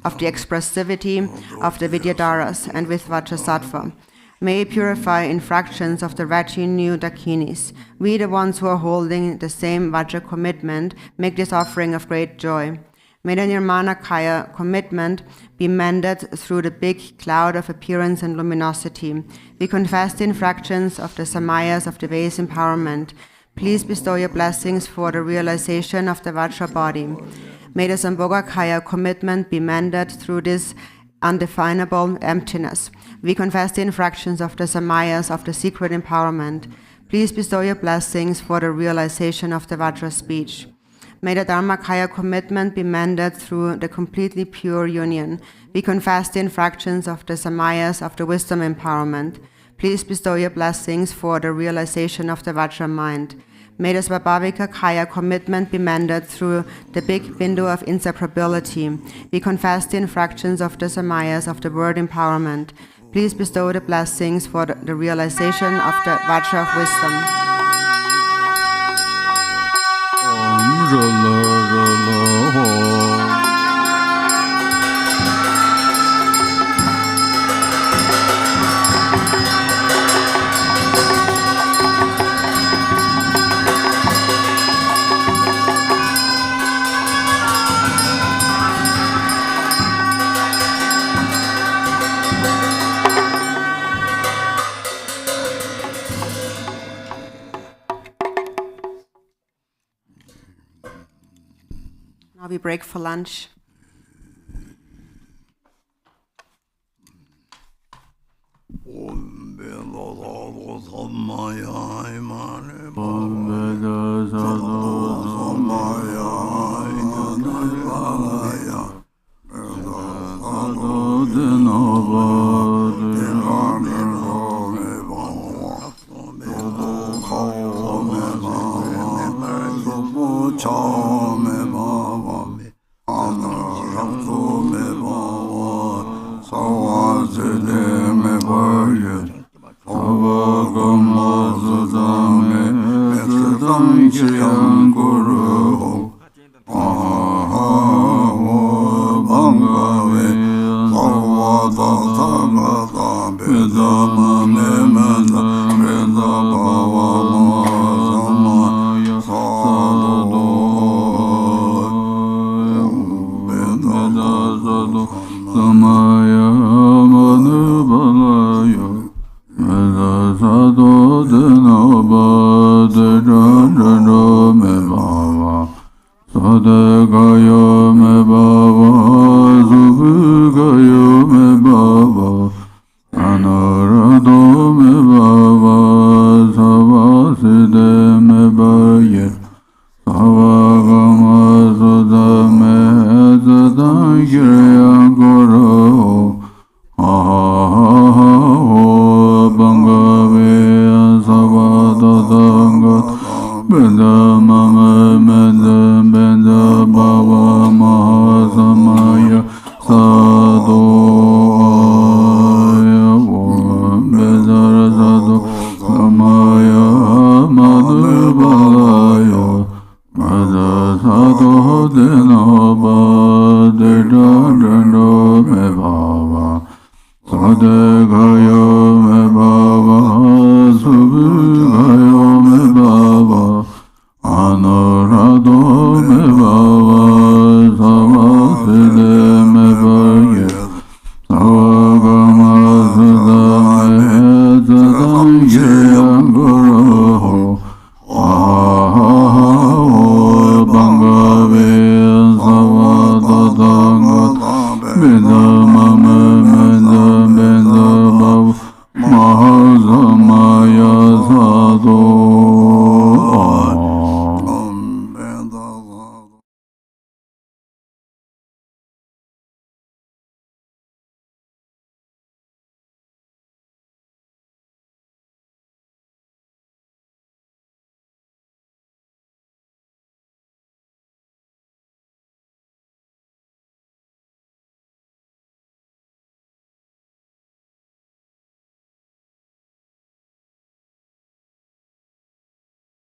of the expressivity of the Vidyadharas, and with Vajrasattva. May it purify infractions of the retinue Dakinis. We, the ones who are holding the same Vajra commitment, make this offering of great joy. May the Nirmanakaya commitment be mended through the big cloud of appearance and luminosity. We confess the infractions of the samayas of the base empowerment. Please bestow your blessings for the realization of the Vajra body. May the Sambhogakaya commitment be mended through this undefinable emptiness. We confess the infractions of the samayas of the secret empowerment. Please bestow your blessings for the realization of the Vajra speech. May the Dharmakaya commitment be mended through the completely pure union. We confess the infractions of the samayas of the wisdom empowerment. Please bestow your blessings for the realization of the Vajra mind. May the Svabhavika Kaya commitment be mended through the big bindu of inseparability. We confess the infractions of the samayas of the word empowerment. Please bestow the blessings for the realization of the Vajra of wisdom. Now we break for lunch. Lama Benda Mama Menda Benda Baba Mahasamaya Sado Aya Vajrasatta Samaya Madhubaya Vajrasatta Dinaba Deda Dendo Mebhava Sadegaya